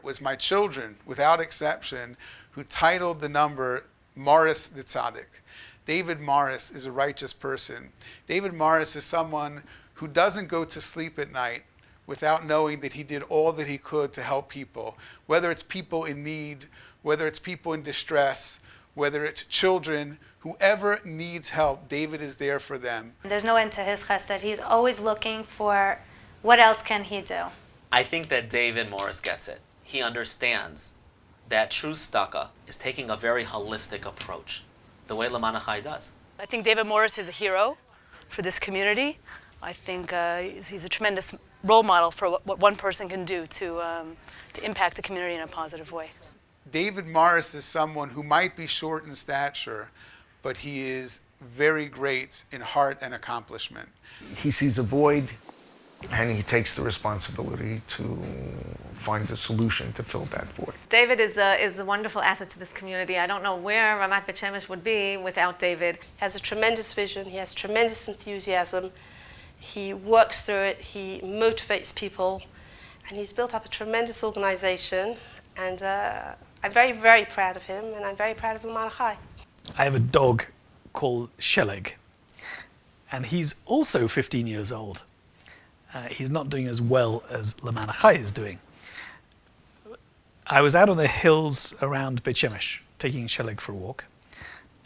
it was my children, without exception, who titled the number Morris the Tzaddik. David Morris is a righteous person. David Morris is someone who doesn't go to sleep at night without knowing that he did all that he could to help people, whether it's people in need, whether it's people in distress, whether it's children, whoever needs help, David is there for them. There's no end to his chesed. He's always looking for what else can he do. I think that David Morris gets it. He understands that true tzedakah is taking a very holistic approach, the way Lamana Chai does. I think David Morris is a hero for this community. I think he's a tremendous role model for what one person can do to impact the community in a positive way. David Morris is someone who might be short in stature, but he is very great in heart and accomplishment. He sees a void, and he takes the responsibility to find a solution to fill that void. David is a wonderful asset to this community. I don't know where Ramat Beit Shemesh would be without David. He has a tremendous vision. He has tremendous enthusiasm. He works through it. He motivates people. And he's built up a tremendous organization. And I'm very, very proud of him. And I'm very proud of Lamana Chai. I have a dog called Sheleg. And he's also 15 years old. He's not doing as well as Lamana Chai is doing. I was out on the hills around Beit Shemesh, taking Sheleg for a walk,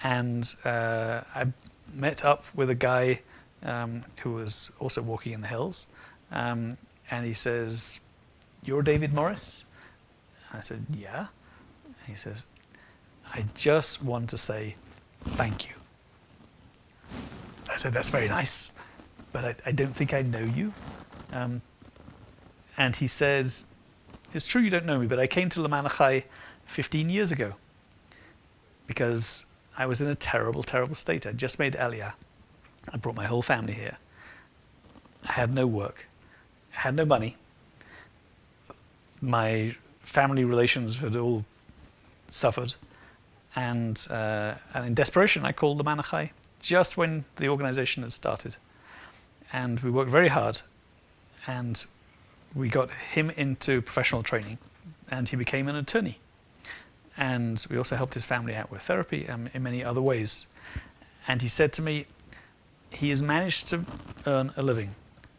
and I met up with a guy who was also walking in the hills, and he says, "You're David Morris?" I said, "Yeah." He says, "I just want to say thank you." I said, "That's very nice, but I don't think I know you." And he says, "It's true you don't know me, but I came to Lamana Chai 15 years ago because I was in a terrible, terrible state. I'd just made Aliyah. I brought my whole family here. I had no work. I had no money. My family relations had all suffered. And in desperation, I called Lamana Chai just when the organization had started. And we worked very hard. And we got him into professional training, and he became an attorney. And we also helped his family out with therapy and in many other ways. And he said to me, he has managed to earn a living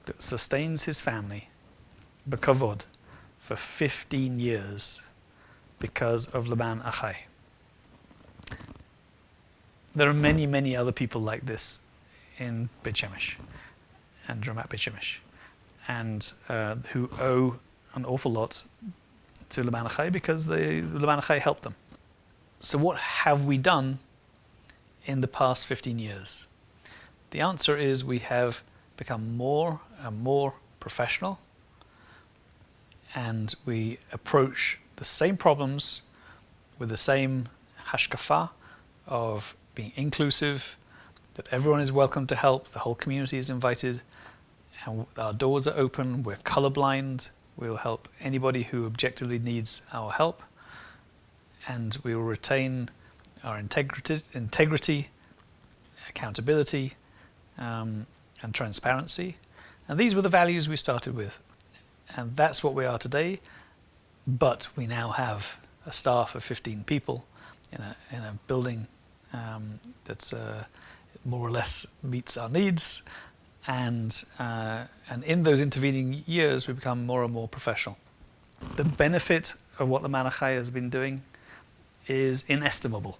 that sustains his family, b'kavod, for 15 years because of Lamana Chai. There are many, many other people like this in Beit Shemesh and Ramat Beit Shemesh, and who owe an awful lot to Lamana Chai because Lamana Chai helped them. So what have we done in the past 15 years? The answer is we have become more and more professional, and we approach the same problems with the same hashkafa of being inclusive, that everyone is welcome to help, the whole community is invited, and our doors are open, we're colorblind, we'll help anybody who objectively needs our help, and we will retain our integrity, accountability, and transparency. And these were the values we started with. And that's what we are today, but we now have a staff of 15 people in a building that's more or less meets our needs. And in those intervening years, we've become more and more professional. The benefit of what Lamana Chai has been doing is inestimable.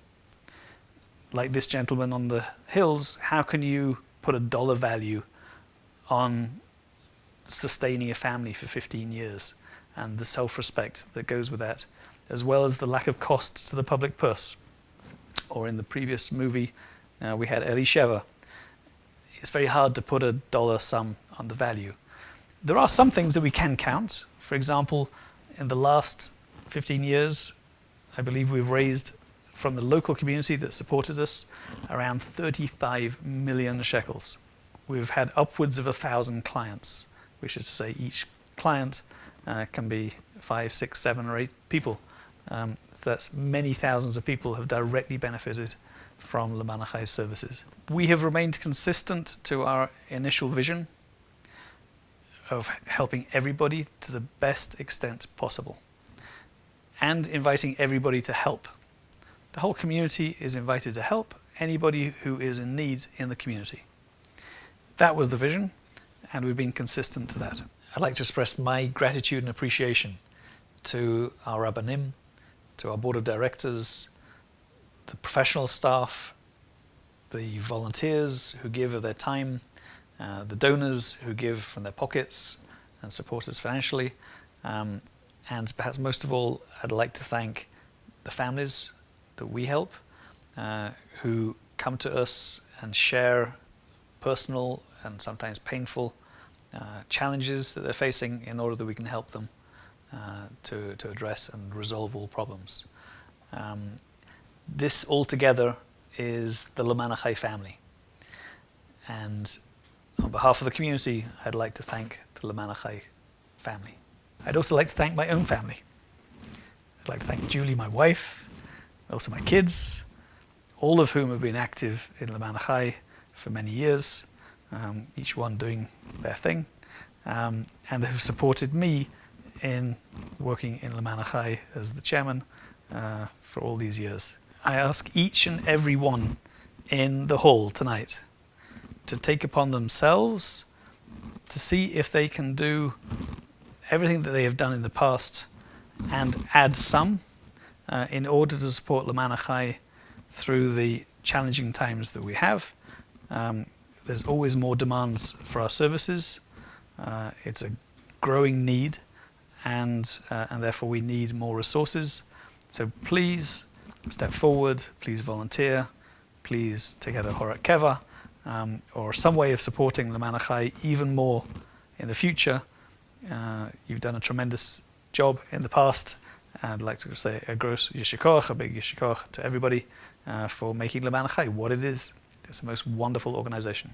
Like this gentleman on the hills, how can you put a dollar value on sustaining a family for 15 years and the self-respect that goes with that, as well as the lack of cost to the public purse? Or in the previous movie, we had Elisheva. It's very hard to put a dollar sum on the value. There are some things that we can count. For example, in the last 15 years, I believe we've raised from the local community that supported us around 35 million shekels. We've had upwards of 1,000 clients, which is to say each client can be 5, 6, 7 or 8 people. So that's many thousands of people have directly benefited from Lamana Chai's services. We have remained consistent to our initial vision of helping everybody to the best extent possible. and inviting everybody to help. The whole community is invited to help anybody who is in need in the community. That was the vision, and we've been consistent to that. I'd like to express my gratitude and appreciation to our Rabbanim, to our board of directors, the professional staff, the volunteers who give of their time, the donors who give from their pockets and support us financially, and perhaps most of all, I'd like to thank the families that we help, who come to us and share personal and sometimes painful challenges that they're facing in order that we can help them to address and resolve all problems. This altogether is the Lamana Chai family. And on behalf of the community, I'd like to thank the Lamana Chai family. I'd also like to thank my own family. I'd like to thank Julie, my wife, also my kids, all of whom have been active in Lamana Chai for many years, each one doing their thing, and have supported me in working in Lamana Chai as the chairman for all these years. I ask each and every one in the hall tonight to take upon themselves to see if they can do everything that they have done in the past and add some in order to support Lamana Chai through the challenging times that we have. There's always more demands for our services. It's a growing need, and therefore we need more resources. So please step forward, please volunteer, please take out a Horat Keva, or some way of supporting Lamana Chai even more in the future. You've done a tremendous job in the past, and I'd like to say a gross yeshikoch, a big yeshikoch to everybody for making Lamana Chai what it is. It's the most wonderful organization.